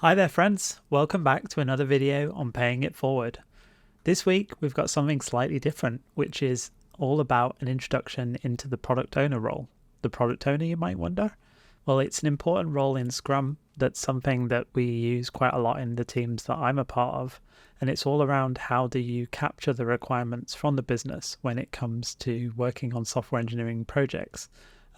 Hi there friends, welcome back to another video on paying it forward. This week we've got something slightly different, which is all about an introduction into the product owner role. The product owner, you might wonder? Well, it's an important role in Scrum. That's something that we use quite a lot in the teams that I'm a part of, and it's all around how do you capture the requirements from the business when it comes to working on software engineering projects.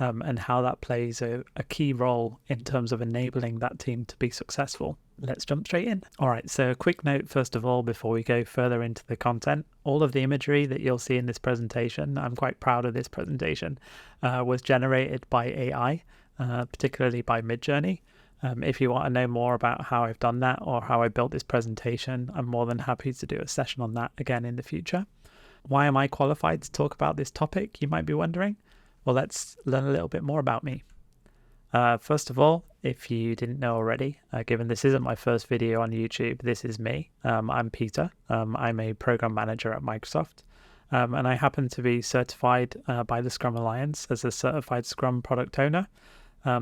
And how that plays a key role in terms of enabling that team to be successful. Let's jump straight in. All right, so a quick note first of all, before we go further into the content. All of the imagery that you'll see in this presentation, I'm quite proud of this presentation, was generated by AI, particularly by Midjourney. If you want to know more about how I've done that or how I built this presentation, I'm more than happy to do a session on that again in the future. Why am I qualified to talk about this topic, you might be wondering? Well, let's learn a little bit more about me. First of all, if you didn't know already, given this isn't my first video on YouTube, this is me. I'm Peter. I'm a program manager at Microsoft, and I happen to be certified by the Scrum Alliance as a certified Scrum product owner.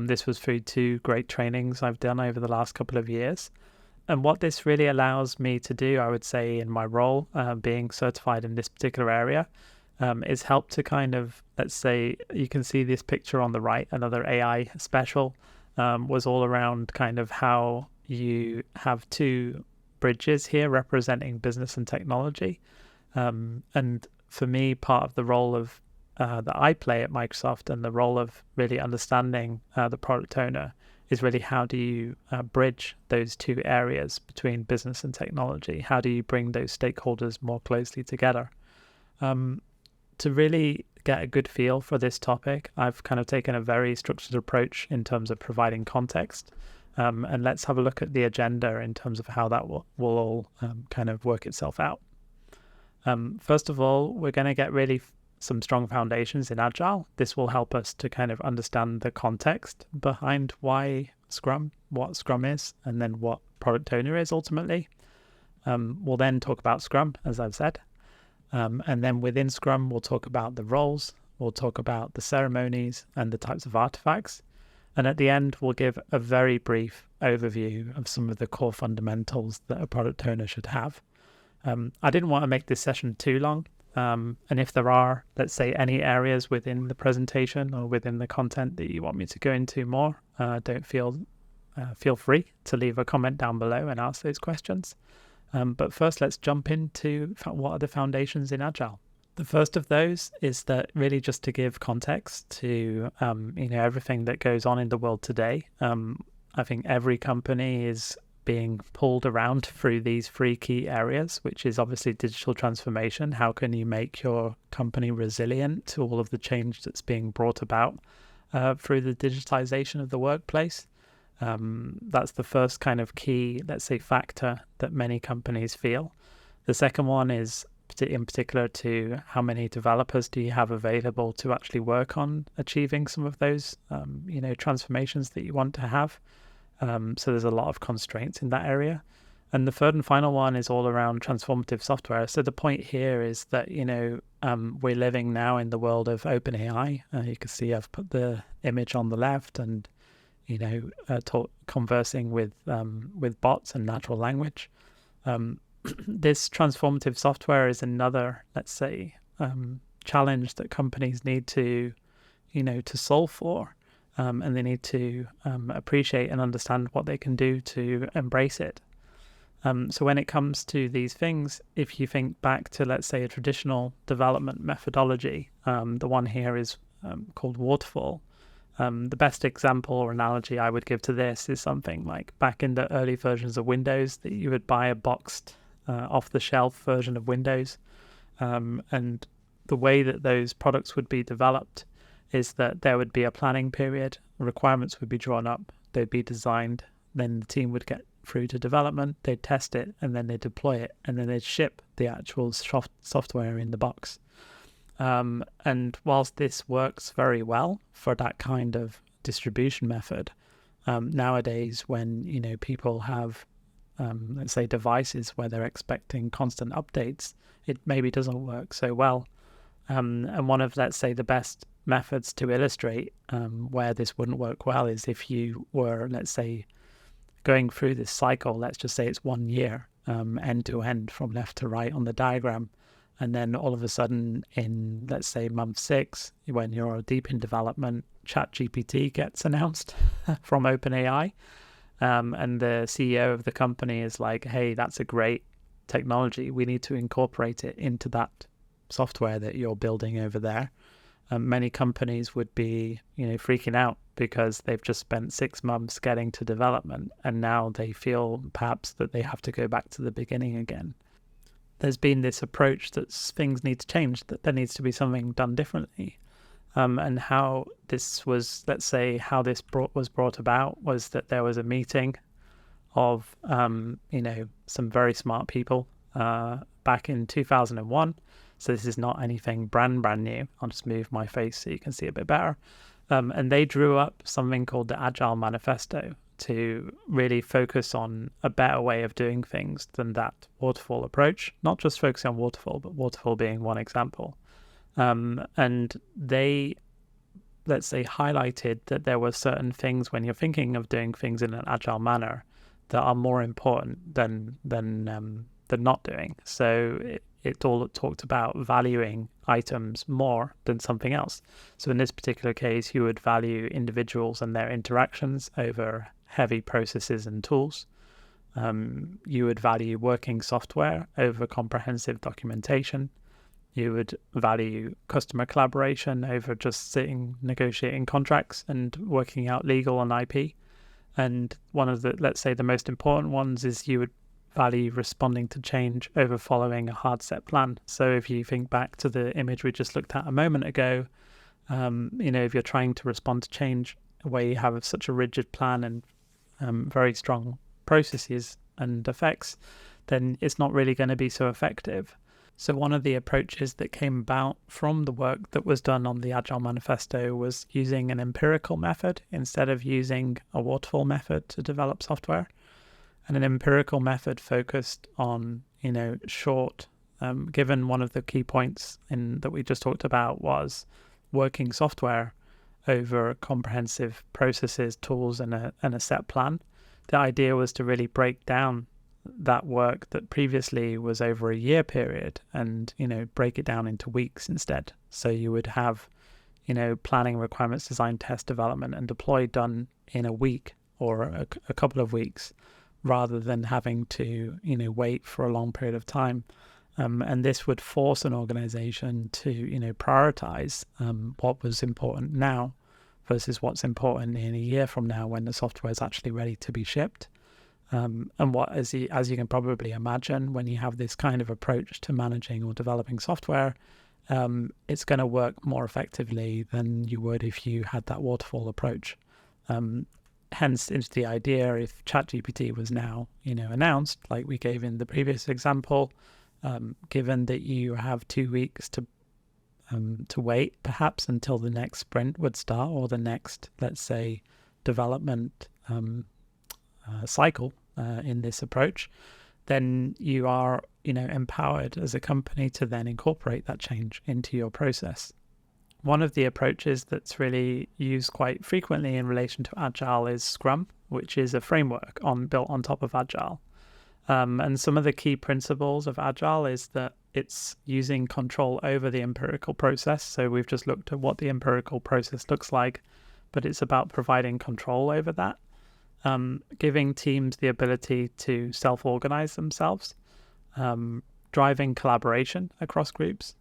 This was through 2 great trainings I've done over the last couple of years. And what this really allows me to do, I would say, in my role, being certified in this particular area, is help to kind of, let's say, you can see this picture on the right, another AI special, was all around kind of how you have 2 bridges here representing business and technology. And for me, part of the role of that I play at Microsoft and the role of really understanding the product owner is really how do you bridge those 2 areas between business and technology? How do you bring those stakeholders more closely together? To really get a good feel for this topic, I've kind of taken a very structured approach in terms of providing context. And let's have a look at the agenda in terms of how that will all kind of work itself out. First of all, we're going to get really some strong foundations in Agile. This will help us to kind of understand the context behind why Scrum, what Scrum is, and then what product owner is ultimately. We'll then talk about Scrum, as I've said. And then within Scrum, we'll talk about the roles, we'll talk about the ceremonies and the types of artifacts. And at the end, we'll give a very brief overview of some of the core fundamentals that a product owner should have. I didn't want to make this session too long. And if there are, let's say, any areas within the presentation or within the content that you want me to go into more, don't feel free to leave a comment down below and ask those questions. But first, let's jump into what are the foundations in Agile. The first of those is that really just to give context to everything that goes on in the world today. I think every company is being pulled around through these 3 key areas, which is obviously digital transformation. How can you make your company resilient to all of the change that's being brought about through the digitization of the workplace? That's the first kind of key, let's say, factor that many companies feel. The second one is in particular to how many developers do you have available to actually work on achieving some of those, transformations that you want to have. So there's a lot of constraints in that area. And the third and final one is all around transformative software. So the point here is that, we're living now in the world of OpenAI. You can see I've put the image on the left and conversing with bots and natural language. This transformative software is another, let's say, challenge that companies need to solve for, and they need to appreciate and understand what they can do to embrace it. So when it comes to these things, if you think back to, let's say, a traditional development methodology, the one here is called waterfall. The best example or analogy I would give to this is something like back in the early versions of Windows that you would buy a boxed off-the-shelf version of Windows. And the way that those products would be developed is that there would be a planning period, requirements would be drawn up, they'd be designed, then the team would get through to development, they'd test it, and then they'd deploy it, and then they'd ship the actual software in the box. And whilst this works very well for that kind of distribution method, nowadays when people have let's say devices where they're expecting constant updates, it maybe doesn't work so well. And one of, let's say, the best methods to illustrate where this wouldn't work well is if you were, let's say, going through this cycle, let's just say it's 1 year, end to end from left to right on the diagram. And then all of a sudden in, let's say, month 6, when you're deep in development, ChatGPT gets announced from OpenAI. And the CEO of the company is like, hey, that's a great technology. We need to incorporate it into that software that you're building over there. Many companies would be, freaking out because they've just spent 6 months getting to development, and now they feel perhaps that they have to go back to the beginning again. There's been this approach that things need to change, that there needs to be something done differently. And how this was, let's say, how this was brought about was that there was a meeting of, some very smart people back in 2001. So this is not anything brand new. I'll just move my face so you can see a bit better. And they drew up something called the Agile Manifesto to really focus on a better way of doing things than that waterfall approach. Not just focusing on waterfall, but waterfall being one example. And they, let's say, highlighted that there were certain things when you're thinking of doing things in an agile manner that are more important than not doing. So it all talked about valuing items more than something else. So in this particular case, you would value individuals and their interactions over heavy processes and tools. You would value working software over comprehensive documentation. You would value customer collaboration over just sitting negotiating contracts and working out legal and IP. And one of the, let's say, the most important ones is you would value responding to change over following a hard set plan. So if you think back to the image we just looked at a moment ago, if you're trying to respond to change where you have such a rigid plan and very strong processes and effects, then it's not really going to be so effective. So one of the approaches that came about from the work that was done on the Agile Manifesto was using an empirical method instead of using a waterfall method to develop software. And an empirical method focused on, short, given one of the key points that we just talked about was working software over comprehensive processes, tools, and a set plan. The idea was to really break down that work that previously was over a year period and, break it down into weeks instead. So you would have, planning, requirements, design, test, development, and deploy done in a week or a couple of weeks, rather than having to, wait for a long period of time. And this would force an organization to, prioritize what was important now versus what's important in a year from now when the software is actually ready to be shipped. And as you can probably imagine, when you have this kind of approach to managing or developing software, it's going to work more effectively than you would if you had that waterfall approach. Hence, into the idea, if ChatGPT was now, announced, like we gave in the previous example, given that you have 2 weeks to wait, perhaps until the next sprint would start or the next, let's say, development cycle in this approach, then you are, empowered as a company to then incorporate that change into your process. One of the approaches that's really used quite frequently in relation to Agile is Scrum, which is a framework built on top of Agile. And some of the key principles of Agile is that it's using control over the empirical process. So we've just looked at what the empirical process looks like, but it's about providing control over that, giving teams the ability to self-organize themselves, driving collaboration across groups,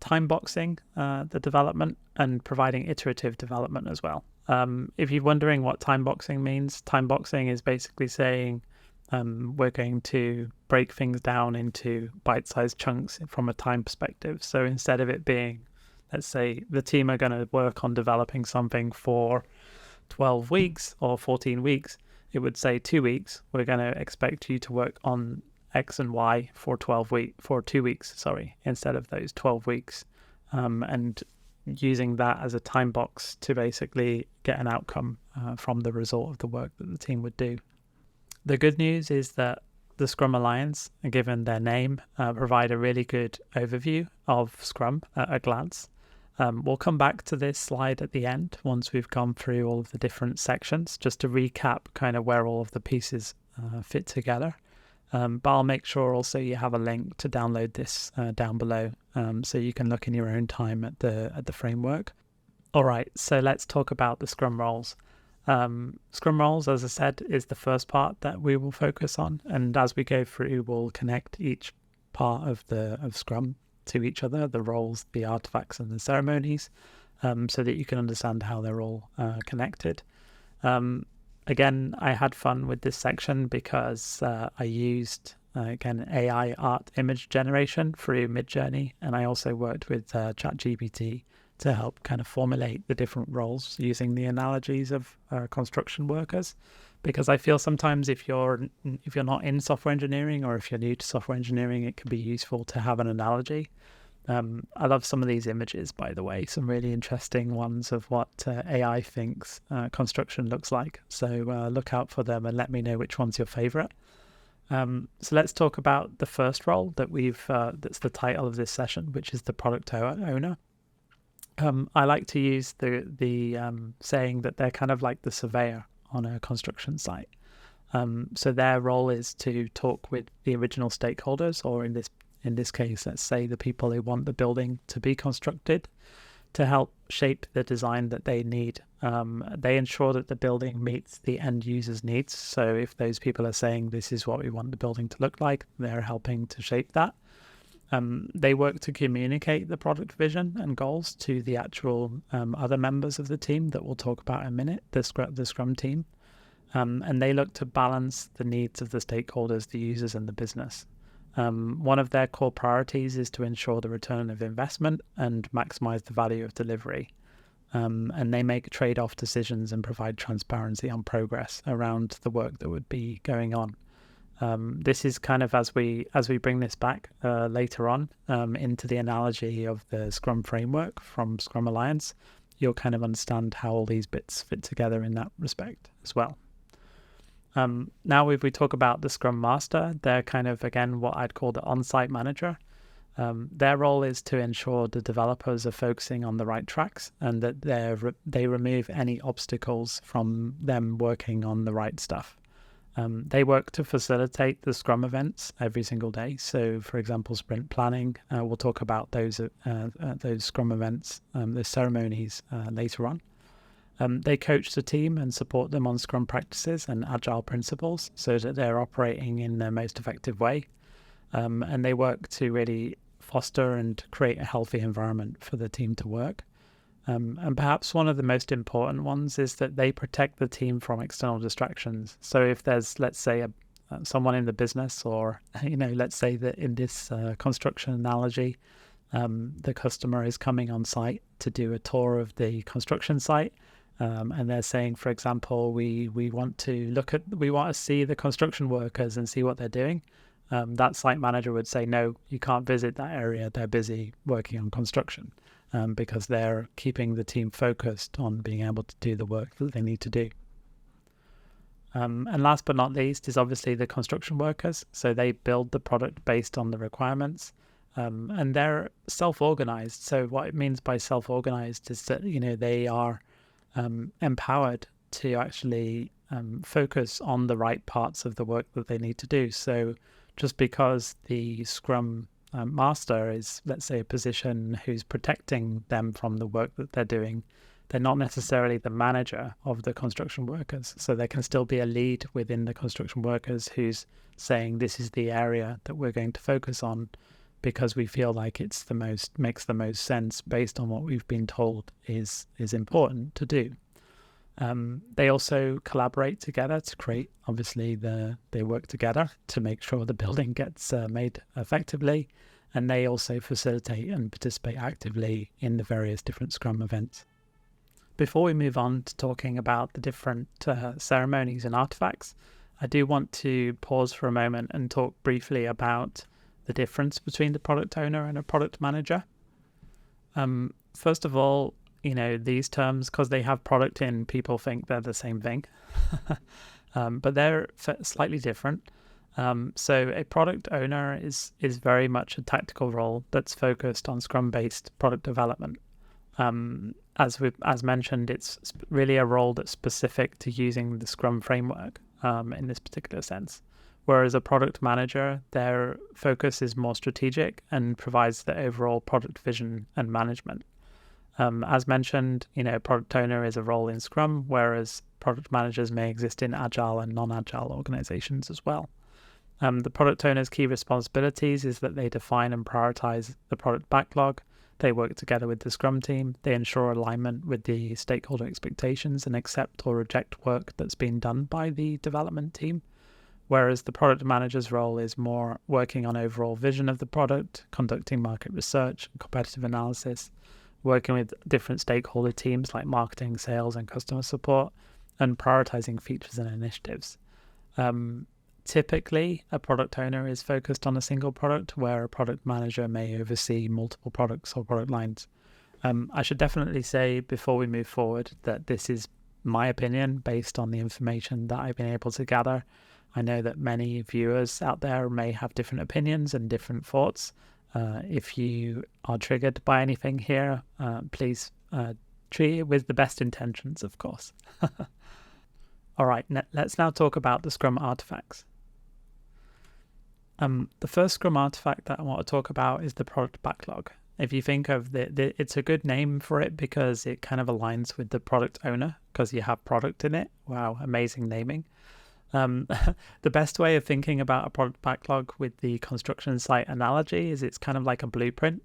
time boxing the development, and providing iterative development as well. If you're wondering what time boxing means, time boxing is basically saying we're going to break things down into bite-sized chunks from a time perspective. So instead of it being, let's say, the team are going to work on developing something for 12 weeks or 14 weeks, it would say 2 weeks. We're going to expect you to work on X and Y for 2 weeks, instead of those 12 weeks. And using that as a time box to basically get an outcome from the result of the work that the team would do. The good news is that the Scrum Alliance, given their name, provide a really good overview of Scrum at a glance. We'll come back to this slide at the end once we've gone through all of the different sections, just to recap kind of where all of the pieces fit together. But I'll make sure also you have a link to download this down below, so you can look in your own time at the framework. All right, so let's talk about the Scrum Roles. Scrum Roles, as I said, is the first part that we will focus on, and as we go through, we'll connect each part of Scrum to each other, the roles, the artifacts, and the ceremonies, so that you can understand how they're all connected. Again, I had fun with this section because I used, again, AI art image generation through Midjourney, and I also worked with ChatGPT to help kind of formulate the different roles using the analogies of construction workers, because I feel sometimes if you're not in software engineering, or if you're new to software engineering, it can be useful to have an analogy. I love some of these images, by the way, some really interesting ones of what AI thinks construction looks like. So look out for them and let me know which one's your favorite. So let's talk about the first role that that's the title of this session, which is the product owner. I like to use the saying that they're kind of like the surveyor on a construction site. So their role is to talk with the original stakeholders, or in this case, let's say the people who want the building to be constructed, to help shape the design that they need. They ensure that the building meets the end user's needs. So if those people are saying this is what we want the building to look like, they're helping to shape that. They work to communicate the product vision and goals to the actual other members of the team that we'll talk about in a minute, the Scrum team. And they look to balance the needs of the stakeholders, the users, and the business. One of their core priorities is to ensure the return of investment and maximize the value of delivery. And they make trade-off decisions and provide transparency on progress around the work that would be going on. This is kind of as we bring this back later on into the analogy of the Scrum framework from Scrum Alliance, you'll kind of understand how all these bits fit together in that respect as well. Now, if we talk about the Scrum Master, they're kind of, again, what I'd call the on-site manager. Their role is to ensure the developers are focusing on the right tracks, and that they remove any obstacles from them working on the right stuff. They work to facilitate the Scrum events every single day. So, for example, sprint planning, we'll talk about those Scrum events, the ceremonies later on. They coach the team and support them on Scrum practices and Agile principles so that they're operating in the most effective way. And they work to really foster and create a healthy environment for the team to work. And perhaps one of the most important ones is that they protect the team from external distractions. So if there's, let's say, someone in the business, or, let's say that in this construction analogy, the customer is coming on site to do a tour of the construction site. And they're saying, for example, we want to see the construction workers and see what they're doing. That site manager would say, no, you can't visit that area. They're busy working on construction. Because they're keeping the team focused on being able to do the work that they need to do. And last but not least is obviously the construction workers. So they build the product based on the requirements, and they're self-organized. So what it means by self-organized is that, they are empowered to actually focus on the right parts of the work that they need to do. So just because the Scrum Master is, let's say, a position who's protecting them from the work that they're doing, they're not necessarily the manager of the construction workers. So there can still be a lead within the construction workers who's saying this is the area that we're going to focus on because we feel like makes the most sense based on what we've been told is important to do. They also collaborate together to create, obviously, they work together to make sure the building gets made effectively, and they also facilitate and participate actively in the various different Scrum events. Before we move on to talking about the different ceremonies and artifacts, I do want to pause for a moment and talk briefly about the difference between the product owner and a product manager. First of all, these terms, because they have product in, people think they're the same thing, but they're slightly different. So a product owner is very much a tactical role that's focused on Scrum-based product development. As mentioned, it's really a role that's specific to using the Scrum framework in this particular sense. Whereas a product manager, their focus is more strategic and provides the overall product vision and management. As mentioned, product owner is a role in Scrum, whereas product managers may exist in Agile and non-Agile organizations as well. The product owner's key responsibilities is that they define and prioritize the product backlog. They work together with the Scrum team. They ensure alignment with the stakeholder expectations and accept or reject work that's been done by the development team. Whereas the product manager's role is more working on overall vision of the product, conducting market research and competitive analysis, working with different stakeholder teams like marketing, sales, and customer support, and prioritizing features and initiatives. Typically, a product owner is focused on a single product, where a product manager may oversee multiple products or product lines. I should definitely say before we move forward that this is my opinion based on the information that I've been able to gather. I know that many viewers out there may have different opinions and different thoughts. If you are triggered by anything here, please treat it with the best intentions, of course. All right, let's now talk about the Scrum Artifacts. The first Scrum Artifact that I want to talk about is the product backlog. If you think of it's a good name for it because it kind of aligns with the product owner because you have product in it. Wow, amazing naming. The best way of thinking about a product backlog with the construction site analogy is it's kind of like a blueprint.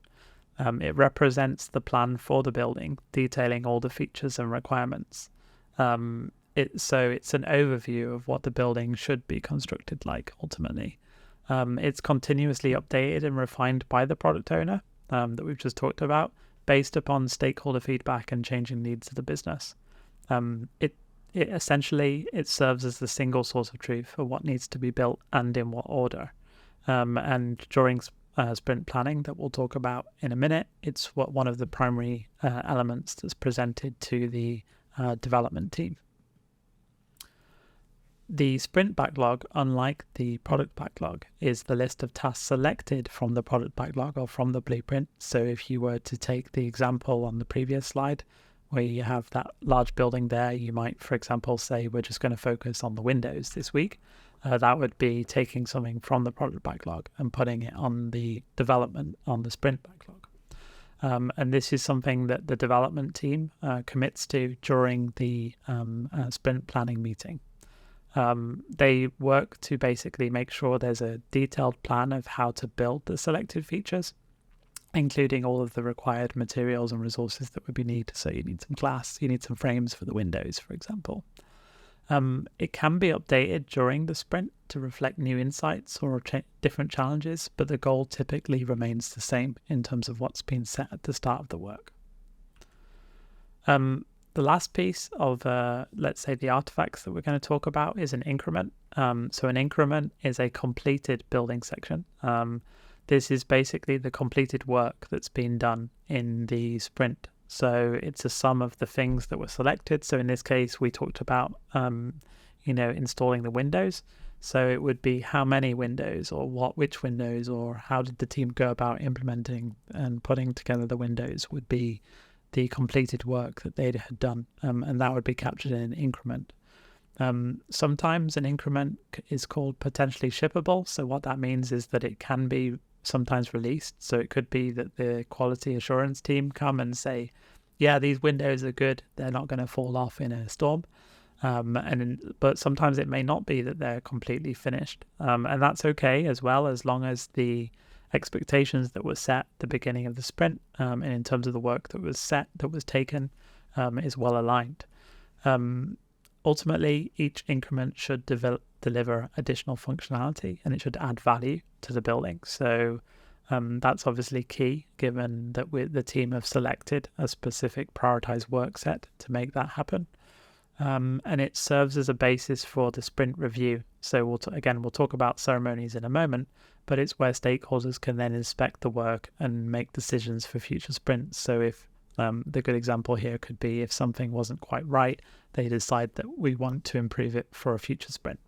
It represents the plan for the building, detailing all the features and requirements. So it's an overview of what the building should be constructed like ultimately. It's continuously updated and refined by the product owner that we've just talked about based upon stakeholder feedback and changing needs of the business. It essentially serves as the single source of truth for what needs to be built and in what order. And during sprint planning that we'll talk about in a minute, it's one of the primary elements that's presented to the development team. The sprint backlog, unlike the product backlog, is the list of tasks selected from the product backlog or from the blueprint. So if you were to take the example on the previous slide, where you have that large building there, you might, for example, say we're just going to focus on the windows this week. That would be taking something from the product backlog and putting it on the development on the sprint backlog. And this is something that the development team commits to during the sprint planning meeting. They work to basically make sure there's a detailed plan of how to build the selected features, including all of the required materials and resources that would be needed. So you need some glass, you need some frames for the windows, for example. It can be updated during the sprint to reflect new insights or different challenges, but the goal typically remains the same in terms of what's been set at the start of the work. The last piece of, let's say, the artifacts that we're going to talk about is an increment. So an increment is a completed building section. This is basically the completed work that's been done in the sprint. So it's a sum of the things that were selected. So in this case, we talked about, installing the windows. So it would be how many windows or which windows or how did the team go about implementing and putting together the windows would be the completed work that they had done. And that would be captured in an increment. Sometimes an increment is called potentially shippable. So what that means is that it can be sometimes released. So it could be that the quality assurance team come and say, yeah, these windows are good. They're not going to fall off in a storm. But sometimes it may not be that they're completely finished. And that's okay as well, as long as the expectations that were set at the beginning of the sprint and in terms of the work that was taken is well aligned. Ultimately, each increment should deliver additional functionality and it should add value to the building. So that's obviously key, given that the team have selected a specific prioritized work set to make that happen. And it serves as a basis for the sprint review. So we'll talk about ceremonies in a moment, but it's where stakeholders can then inspect the work and make decisions for future sprints. So if the good example here could be if something wasn't quite right, they decide that we want to improve it for a future sprint.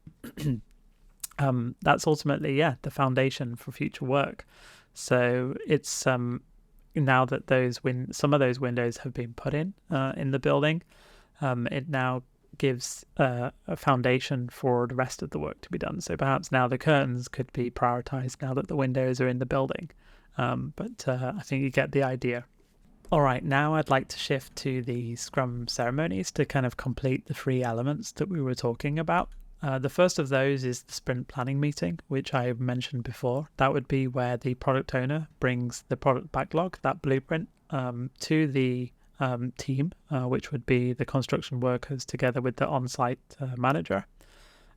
That's ultimately, the foundation for future work. So it's now that some of those windows have been put in the building, it now gives a foundation for the rest of the work to be done. So perhaps now the curtains could be prioritized now that the windows are in the building. But I think you get the idea. All right, now I'd like to shift to the Scrum ceremonies to kind of complete the 3 elements that we were talking about. The first of those is the sprint planning meeting, which I mentioned before. That would be where the product owner brings the product backlog, that blueprint, to the team, which would be the construction workers together with the on-site manager.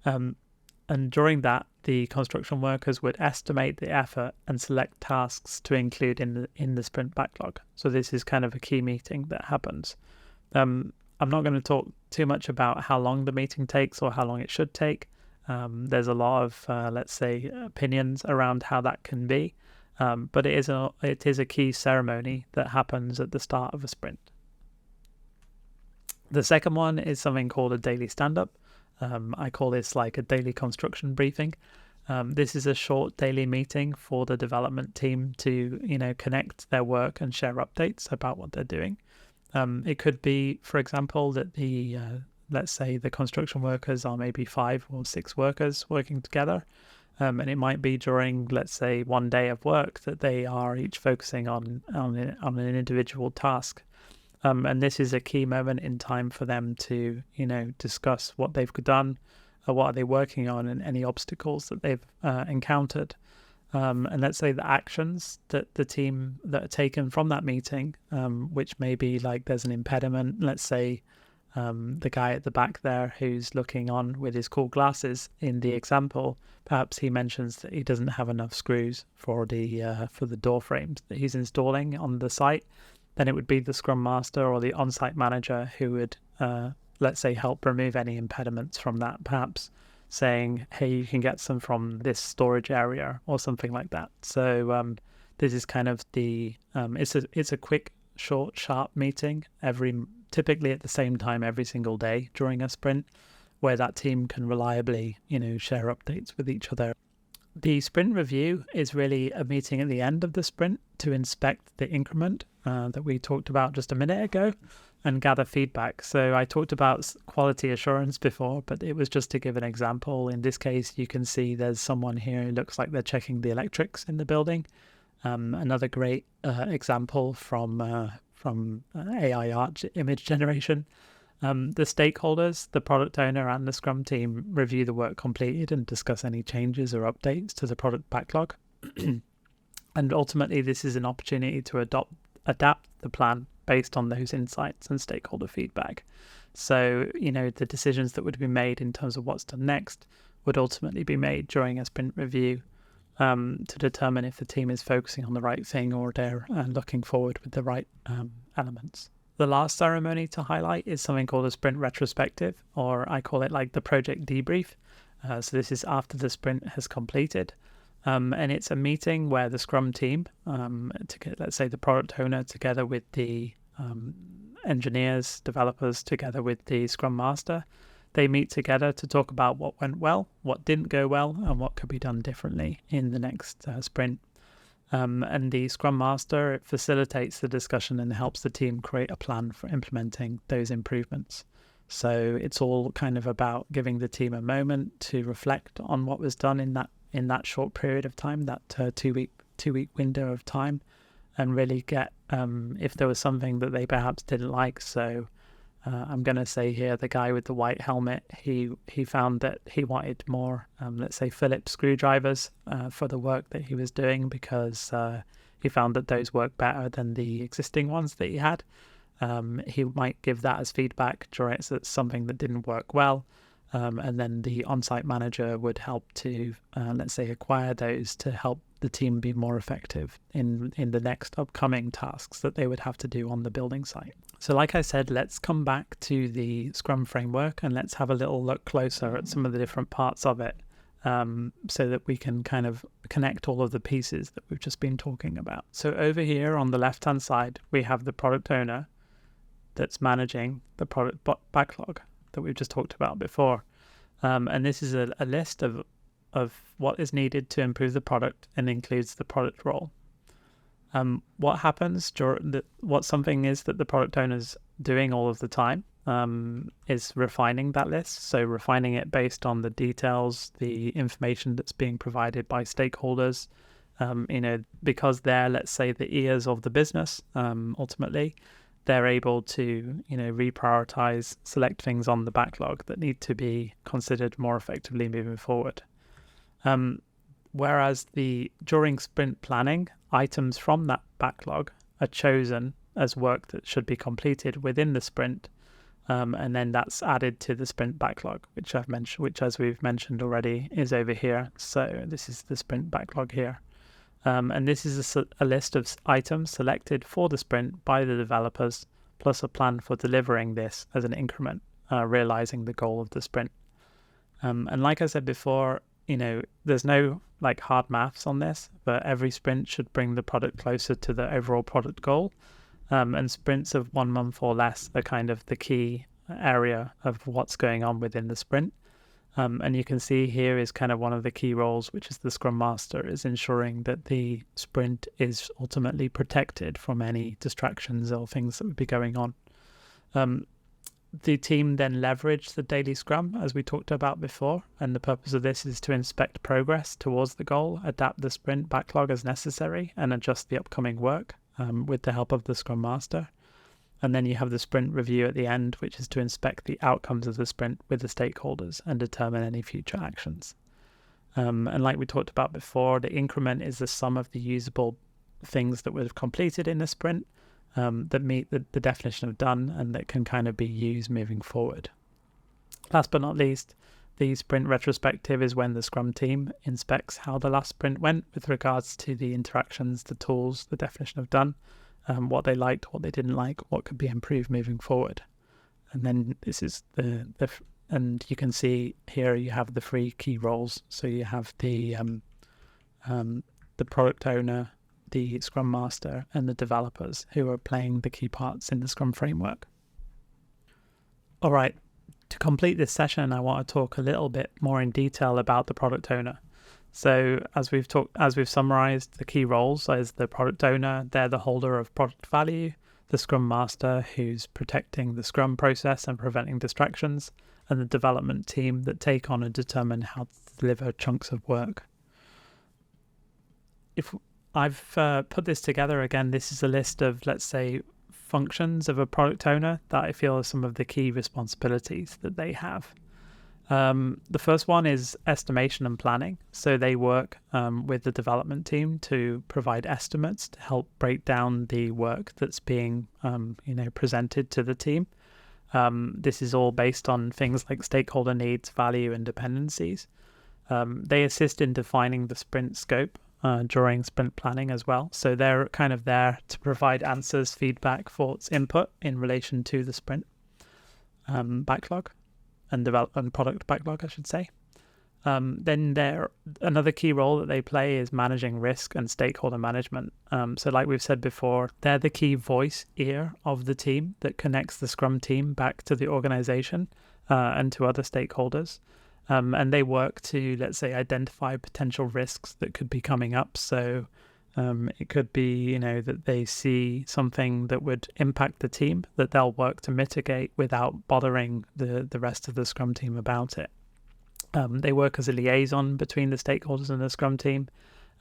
And during that, the construction workers would estimate the effort and select tasks to include in the sprint backlog. So this is kind of a key meeting that happens. I'm not going to talk too much about how long the meeting takes or how long it should take. There's a lot of, let's say, opinions around how that can be. But it is a key ceremony that happens at the start of a sprint. The second one is something called a daily stand-up. I call this like a daily construction briefing. This is a short daily meeting for the development team to, connect their work and share updates about what they're doing. It could be, for example, that let's say the construction workers are maybe 5 or 6 workers working together. And it might be during, let's say, one day of work that they are each focusing on an individual task. And this is a key moment in time for them to, discuss what they've done, what are they working on, and any obstacles that they've encountered. And let's say the actions that the team that are taken from that meeting, which may be like there's an impediment. Let's say the guy at the back there who's looking on with his cool glasses in the example, perhaps he mentions that he doesn't have enough screws for the door frames that he's installing on the site. Then it would be the Scrum Master or the on-site manager who would, let's say, help remove any impediments from that, perhaps saying, hey, you can get some from this storage area or something like that. So this is kind of it's a quick, short, sharp meeting typically at the same time every single day during a sprint, where that team can reliably, share updates with each other. The sprint review is really a meeting at the end of the sprint to inspect the increment that we talked about just a minute ago and gather feedback. So I talked about quality assurance before, but it was just to give an example. In this case, you can see there's someone here who looks like they're checking the electrics in the building. Another great example from AI art image generation. The stakeholders, the product owner and the Scrum team review the work completed and discuss any changes or updates to the product backlog. And ultimately, this is an opportunity to adapt the plan based on those insights and stakeholder feedback. So, the decisions that would be made in terms of what's done next would ultimately be made during a sprint review to determine if the team is focusing on the right thing or they're looking forward with the right elements. The last ceremony to highlight is something called a sprint retrospective, or I call it like the project debrief. So this is after the sprint has completed. And it's a meeting where the Scrum team, let's say the product owner together with the engineers, developers together with the Scrum Master, they meet together to talk about what went well, what didn't go well, and what could be done differently in the next sprint. And the Scrum Master facilitates the discussion and helps the team create a plan for implementing those improvements. So it's all kind of about giving the team a moment to reflect on what was done in that short period of time, that 2-week window of time, and really get if there was something that they perhaps didn't like. So I'm going to say here, the guy with the white helmet, he found that he wanted more, let's say, Phillips screwdrivers for the work that he was doing, because he found that those work better than the existing ones that he had. He might give that as feedback during something that didn't work well. And then the on-site manager would help to, let's say, acquire those to help the team be more effective in the next upcoming tasks that they would have to do on the building site. So like I said, let's come back to the Scrum framework and let's have a little look closer at some of the different parts of it, so that we can kind of connect all of the pieces that we've just been talking about. So over here on the left-hand side, we have the product owner that's managing the product backlog that we've just talked about before. And this is a list of what is needed to improve the product and includes the product role. What happens what something is that the product owner's doing all of the time is refining that list. So refining it based on the details, the information that's being provided by stakeholders, because they're, let's say, the ears of the business. Ultimately, they're able to, reprioritize, select things on the backlog that need to be considered more effectively moving forward. Whereas during sprint planning, items from that backlog are chosen as work that should be completed within the sprint, and then that's added to the sprint backlog, which as we've mentioned already, is over here. So this is the sprint backlog here, and this is a list of items selected for the sprint by the developers, plus a plan for delivering this as an increment, realizing the goal of the sprint. And like I said before, there's no hard maths on this, but every sprint should bring the product closer to the overall product goal. And sprints of 1 month or less are kind of the key area of what's going on within the sprint. And you can see here is kind of one of the key roles, which is the Scrum Master, is ensuring that the sprint is ultimately protected from any distractions or things that would be going on. The team then leverage the daily Scrum, as we talked about before, and the purpose of this is to inspect progress towards the goal, adapt the sprint backlog as necessary, and adjust the upcoming work with the help of the Scrum Master. And then you have the sprint review at the end, which is to inspect the outcomes of the sprint with the stakeholders and determine any future actions. And like we talked about before, the increment is the sum of the usable things that we've completed in the sprint, that meet the definition of done and that can kind of be used moving forward. Last but not least, the sprint retrospective is when the Scrum team inspects how the last sprint went with regards to the interactions, the tools, the definition of done, what they liked, what they didn't like, what could be improved moving forward. And then this is and you can see here you have the 3 key roles. So you have the product owner, the Scrum Master, and the developers, who are playing the key parts in the Scrum framework. All right, to complete this session, I want to talk a little bit more in detail about the product owner. So as we've summarized, the key roles is the product owner, they're the holder of product value, the Scrum Master, who's protecting the Scrum process and preventing distractions, and the development team that take on and determine how to deliver chunks of work. If I've put this together again, this is a list of, let's say, functions of a product owner that I feel are some of the key responsibilities that they have. The first one is estimation and planning. So they work with the development team to provide estimates to help break down the work that's being presented to the team. This is all based on things like stakeholder needs, value, and dependencies. They assist in defining the sprint scope during sprint planning as well. So they're kind of there to provide answers, feedback, thoughts, input in relation to the sprint backlog and development product backlog, I should say. Then another key role that they play is managing risk and stakeholder management. So like we've said before, they're the key ear of the team that connects the Scrum team back to the organization and to other stakeholders. And they work to, let's say, identify potential risks that could be coming up. So it could be, that they see something that would impact the team that they'll work to mitigate without bothering the rest of the Scrum team about it. They work as a liaison between the stakeholders and the Scrum team,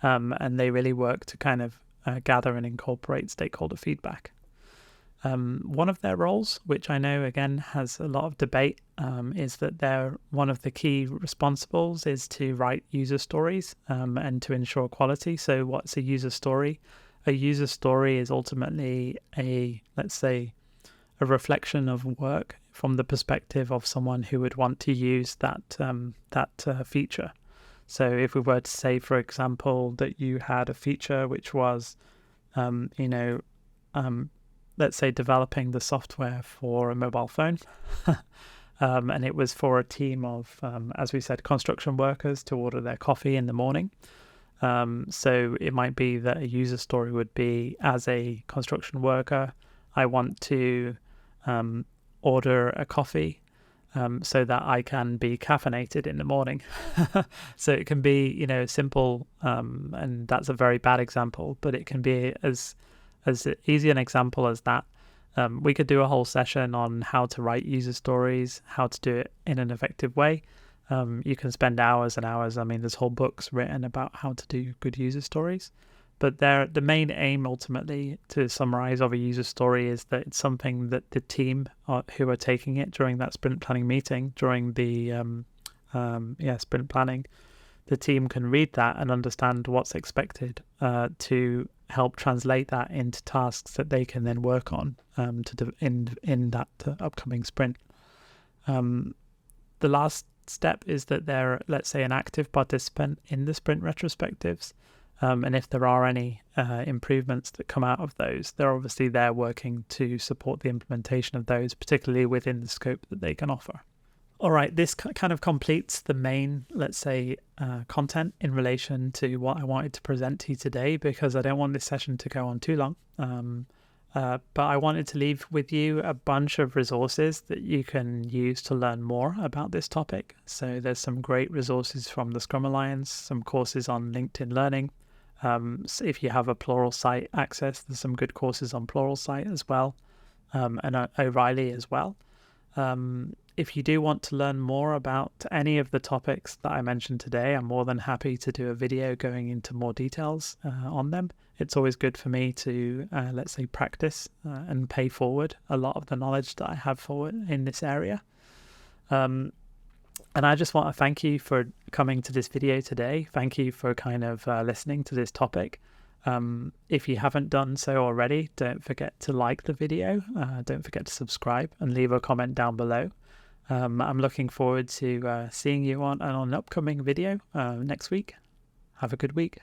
and they really work to kind of gather and incorporate stakeholder feedback. One of their roles, which I know again has a lot of debate, is that one of the key responsibles is to write user stories and to ensure quality. So what's a user story? A user story is ultimately let's say, a reflection of work from the perspective of someone who would want to use that feature. So if we were to say, for example, that you had a feature which was, let's say, developing the software for a mobile phone, and it was for a team of, as we said, construction workers to order their coffee in the morning. So it might be that a user story would be, as a construction worker, I want to order a coffee so that I can be caffeinated in the morning. So it can be, simple, and that's a very bad example, but it can be as easy an example as that. We could do a whole session on how to write user stories, how to do it in an effective way. You can spend hours and hours. I mean, there's whole books written about how to do good user stories. But the main aim, ultimately, to summarize of a user story is that it's something that the team who are taking it during that sprint planning meeting, during the sprint planning, the team can read that and understand what's expected to help translate that into tasks that they can then work on in that upcoming sprint. The last step is that they're, let's say, an active participant in the sprint retrospectives. And if there are any improvements that come out of those, they're obviously there working to support the implementation of those, particularly within the scope that they can offer. All right, this kind of completes the main, let's say, content in relation to what I wanted to present to you today, because I don't want this session to go on too long. But I wanted to leave with you a bunch of resources that you can use to learn more about this topic. So there's some great resources from the Scrum Alliance, some courses on LinkedIn Learning. So if you have a Pluralsight access, there's some good courses on Pluralsight as well, and O'Reilly as well. If you do want to learn more about any of the topics that I mentioned today, I'm more than happy to do a video going into more details on them. It's always good for me to, let's say, practice and pay forward a lot of the knowledge that I have forward in this area. And I just want to thank you for coming to this video today. Thank you for kind of listening to this topic. If you haven't done so already, don't forget to like the video. Don't forget to subscribe and leave a comment down below. I'm looking forward to seeing you on an upcoming video next week. Have a good week.